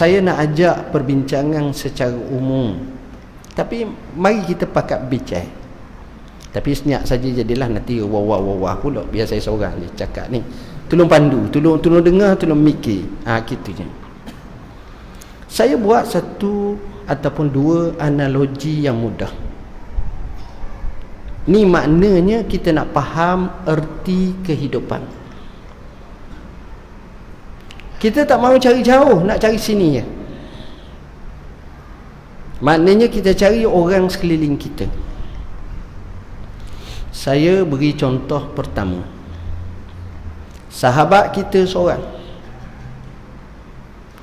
Saya nak ajak perbincangan secara umum, tapi mari kita pakat bincang. Tapi senyap saja jadilah, nanti wah pula biar saya seorang je cakap ni. Tolong pandu, tolong dengar, tolong mikir. Gitu je. Saya buat satu ataupun dua analogi yang mudah. Ni maknanya kita nak faham erti kehidupan. Kita tak mahu cari jauh, nak cari sini je. Maknanya kita cari orang sekeliling kita. Saya beri contoh pertama. Sahabat kita seorang.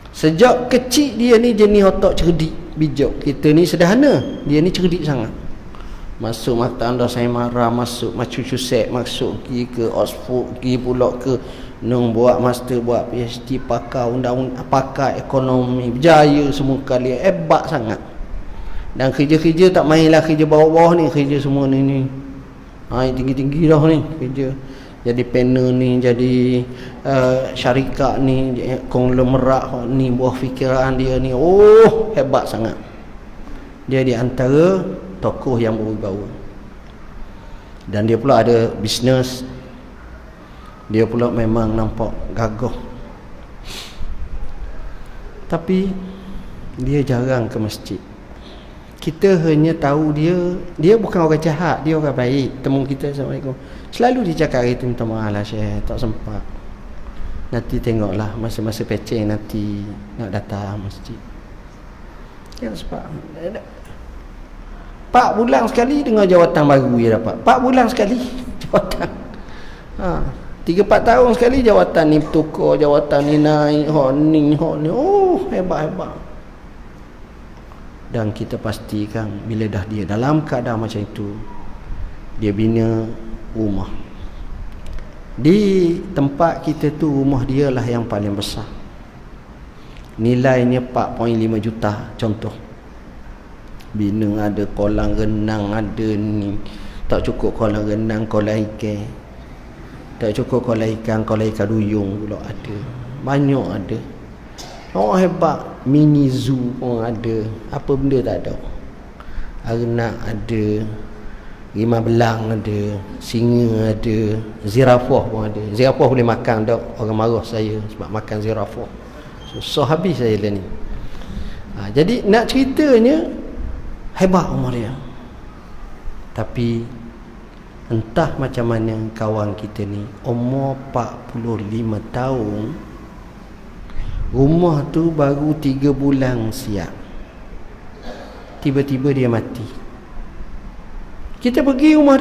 Sejak kecil dia ni jenis otak cerdik, bijak. Kita ni sederhana, dia ni cerdik sangat. Masuk mata anda saya marah, masuk Massachusetts, masuk pergi ke Oxford, pergi pula ke buat master, buat PhD, pakar undang-undang, pakar ekonomi, berjaya semua kali, hebat sangat. Dan kerja-kerja tak mainlah kerja bawah-bawah ni, kerja semua ni. Tinggi-tinggi dah ni kerja. Jadi panel ni, jadi syarikat ni, konglomerat ni, buah fikiran dia ni, hebat sangat. Dia di antara tokoh yang berwibawa. Dan dia pula ada bisnes. Dia pula memang nampak gagah. Tapi dia jarang ke masjid. Kita hanya tahu dia bukan orang jahat, dia orang baik. Temu kita, Assalamualaikum. Selalu dia cakap hari tu, minta maaf lah Syekh, tak sempat. Nanti tengoklah masa-masa peceng nanti nak datang masjid. Ya sebab 4 bulan sekali dengar jawatan baru dia dapat. 4 bulan sekali jawatan. 3-4 tahun sekali jawatan ni bertukar, jawatan ni naik, hak ni. Hebat-hebat. Dan kita pastikan bila dah dia dalam keadaan macam itu, dia bina rumah. Di tempat kita tu, rumah dia lah yang paling besar. Nilainya 4.5 juta contoh. Bina ada kolam renang, ada ni. Tak cukup kolam renang, kolam ikan. Tak cukup kolam ikan duyung pula ada. Banyak ada. Hebat. Mini zoo pun ada. Apa benda tak ada. Arnak ada, rimau belang ada, singa ada, zirafah pun ada. Zirafah boleh makan tak? Orang marah saya sebab makan zirafah. Susah habis saya lah ni. Jadi nak ceritanya hebat umur dia. Tapi entah macam mana kawan kita ni, umur 45 tahun, rumah tu baru 3 bulan siap, tiba-tiba dia mati. Kita pergi rumah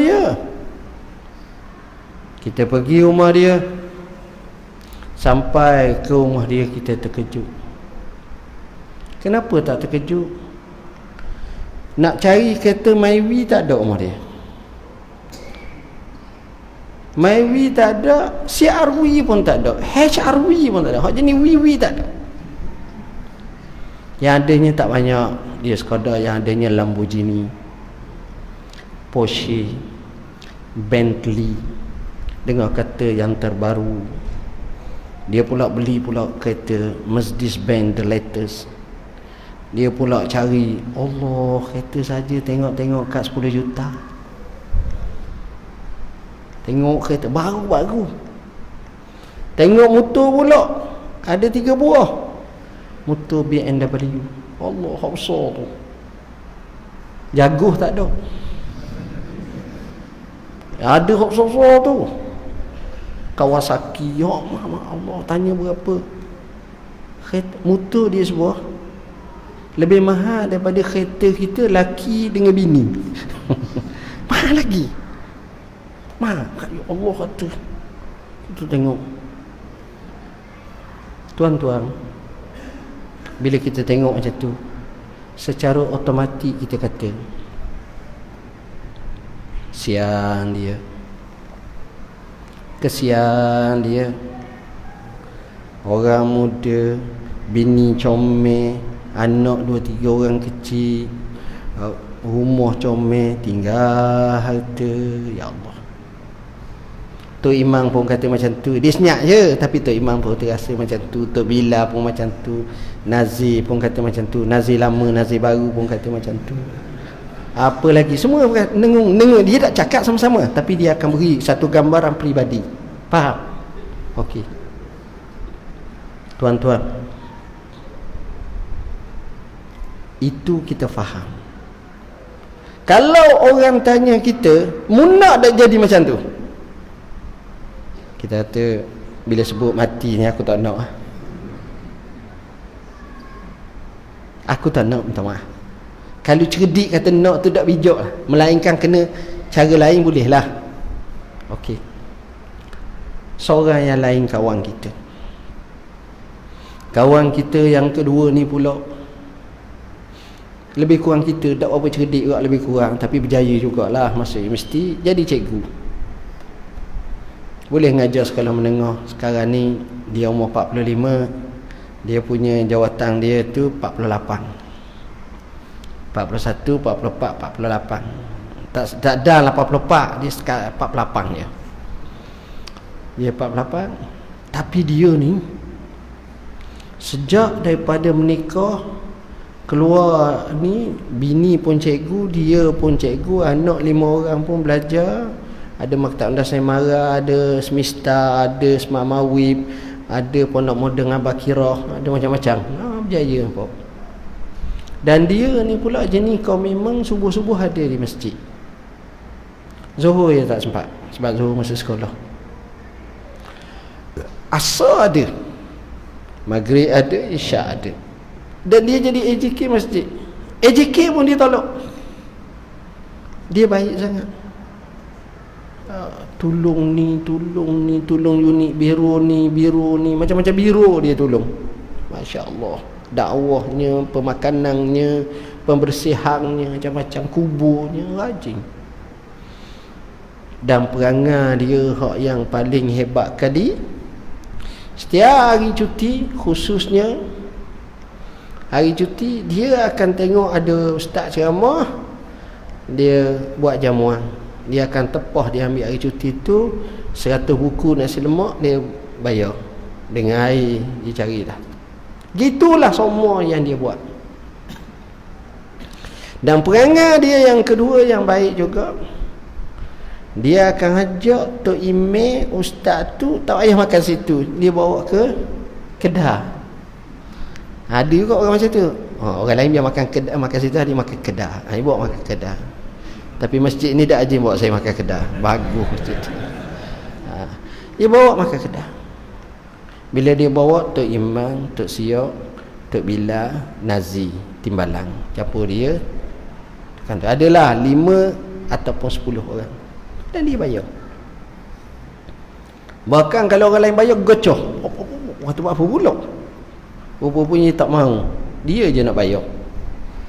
dia, sampai ke rumah dia kita terkejut. Kenapa tak terkejut? Nak cari kereta Myvi tak ada rumah dia. Myvi tak ada, CR-V pun tak ada, HR-V pun tak ada, hak jenis WV tak ada. Yang adanya tak banyak, dia sekadar yang adanya Lamborghini, Porsche, Bentley, dengar kata yang terbaru. Dia pula beli pula kereta Mercedes-Benz the latest. Dia pula cari, Allah, kereta saja tengok-tengok kat 10 juta. Tengok kereta baru-baru. Tengok motor pula, ada 3 buah. Motor BMW. Allah, hak besar tu. Jaguh tak ada. Ada hak besar tu. Kawasaki. Ya Allah, tanya berapa. Motor dia sebuah lebih mahal daripada kereta kita laki dengan bini. Mahal lagi. Mahal. Ya Allah kata. Kita tengok. Tuan-tuan, bila kita tengok macam tu, secara automatik kita kata, kesian dia. Kesian dia. Orang muda, bini comel, anak 2-3 orang kecil, rumah comel, tinggal harta. Ya Allah. Tok Imam pun kata macam tu. Dia senyap je, tapi Tok Imam pun terasa macam tu. Tok Bila pun macam tu. Nazir pun kata macam tu. Nazir lama, Nazir baru pun kata macam tu. Apa lagi, semua nengung. Dia tak cakap sama-sama, tapi dia akan beri satu gambaran peribadi. Faham? Okey. Tuan-tuan, itu kita faham. Kalau orang tanya kita, munak tak jadi macam tu? Kita kata, bila sebut mati ni aku tak nak. Aku tak nak, minta maaf. Kalau cerdik kata nak tu tak bijak lah. Melainkan kena cara lain boleh lah. Okey. Seorang yang lain kawan kita. Kawan kita yang kedua ni pula lebih kurang kita, tak apa cerdik juga, lebih kurang, tapi berjaya jugalah. Maksudnya mesti jadi cikgu, boleh mengajar sekolah menengah. Sekarang ni dia umur 45, dia punya jawatan dia tu 48, 41, 44, 48. Tak dah 84, dia sekarang 48 je. Dia 48. Tapi dia ni sejak daripada menikah, keluar ni, bini pun cikgu, dia pun cikgu, anak 5 orang pun belajar. Ada Maktab Rendah Saimara, ada Semesta, ada Semak Mawib, ada Pondok Modern Abakirah, ada macam-macam. Berjaya pun. Dan dia ni pula jenis kau memang subuh-subuh ada di masjid. Zuhur dia tak sempat, sebab Zuhur masa sekolah. Asar ada, Maghrib ada, Isyak ada. Dan dia jadi AJK masjid. AJK pun dia tolak. Dia baik sangat. Tolong ni, tolong unit biru ni, macam-macam biru dia tolong. Masya Allah. Dakwahnya, pemakanannya, pembersihannya, macam-macam, kuburnya, rajin. Dan perangai dia hak yang paling hebat kali, setiap hari cuti, khususnya hari cuti, dia akan tengok ada ustaz ceramah, dia buat jamuan. Dia akan tepah, dia ambil hari cuti tu 100 buku nasi lemak, dia bayar dengan air, dia carilah. Gitulah semua yang dia buat. Dan perangai dia yang kedua yang baik juga, dia akan ajak Tok Ime, ustaz tu tak payah makan situ, dia bawa ke Kedah. Ada juga orang macam tu. Orang lain biar makan Kedah, makan situ, dia makan Kedah. Dia bawa makan Kedah. Tapi masjid ni dak ajin bawa saya makan Kedah. Bagus masjid tu. Dia bawa makan Kedah. Bila dia bawa, Tok Iman, Tok Siok, Tok Bila, Nazi, timbalang, campur dia. Kan tu adalah 5 ataupun 10 orang. Dan dia bayar. Bahkan kalau orang lain bayar, gocoh. Waktu buat apa pula? Rupa-rupanya tak mahu, dia je nak bayar.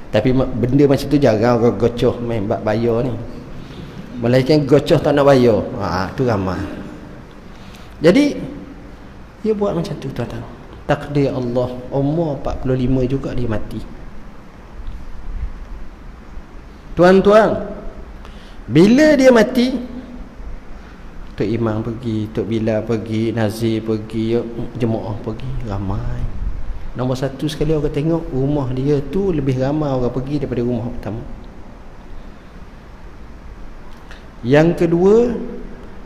Tapi benda macam tu jarang orang gocoh main bab bayar ni. Melainkan gocoh tak nak bayar, tu ramai. Jadi dia buat macam tu, tuan-tuan. Takdir Allah, umur 45 juga dia mati. Tuan-tuan, bila dia mati, Tok Imam pergi, Tok Bila pergi, Nazir pergi, jemaah pergi, ramai. Nombor satu sekali orang tengok rumah dia tu lebih ramai orang pergi daripada rumah pertama. Yang kedua,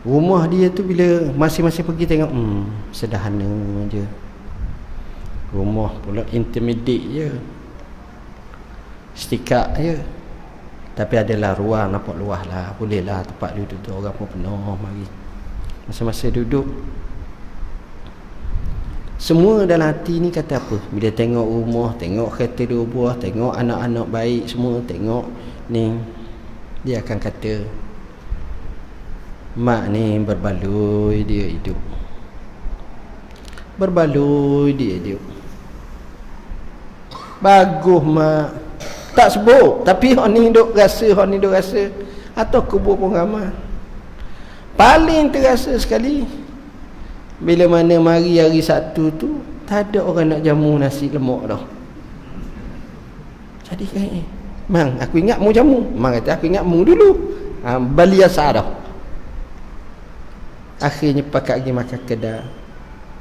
rumah dia tu bila masing-masing pergi tengok, sederhana je. Rumah pula intermediate je, setikak je. Tapi adalah ruang nampak luas lah, boleh lah tempat duduk tu, orang pun penuh mari. Masa-masa duduk, semua dalam hati ni kata apa? Bila tengok rumah, tengok kereta 2 buah, tengok anak-anak baik semua, tengok ni, dia akan kata, mak ni berbaloi dia hidup, berbaloi dia hidup. Bagus mak. Tak sebut, tapi hak ni duk rasa, hak ni duk rasa. Atau kubur pun ramai. Paling terasa sekali bila mana mari hari Sabtu tu, tak ada orang nak jamu nasi lemak dah. Jadi mang, aku ingat mu jamu. Mang kata, aku ingat mu dulu. Bali asar dah. Akhirnya pakat pergi makan kedai.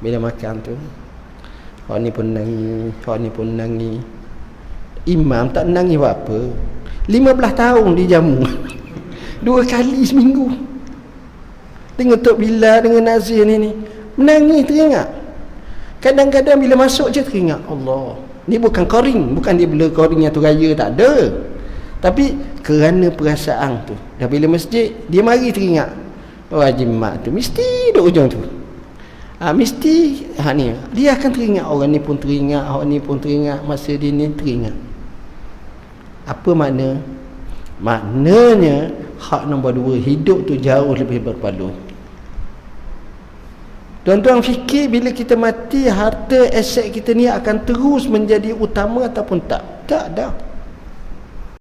Bila makan tu, hak ni pun nangis, hak ni pun nangis. Imam tak nangis apa. 15 tahun dia jamu. 2 kali seminggu. Tengok Tok Bilal dengan Nazir ni menangis teringat. Kadang-kadang bila masuk je teringat Allah. Ni bukan koring, bukan dia bela koring yang tu raya, tak ada. Tapi kerana perasaan tu. Dah bila masjid, dia mari teringat. Oh Haji Mak tu mesti duduk hujung tu. Mesti ni dia akan teringat. Orang ni pun teringat, orang ni pun teringat, masa dia ni teringat. Apa makna? Maknanya hak nombor 2, hidup tu jauh lebih berbaloi. Tuan-tuan fikir bila kita mati, harta aset kita ni akan terus menjadi utama ataupun tak? Tak dah.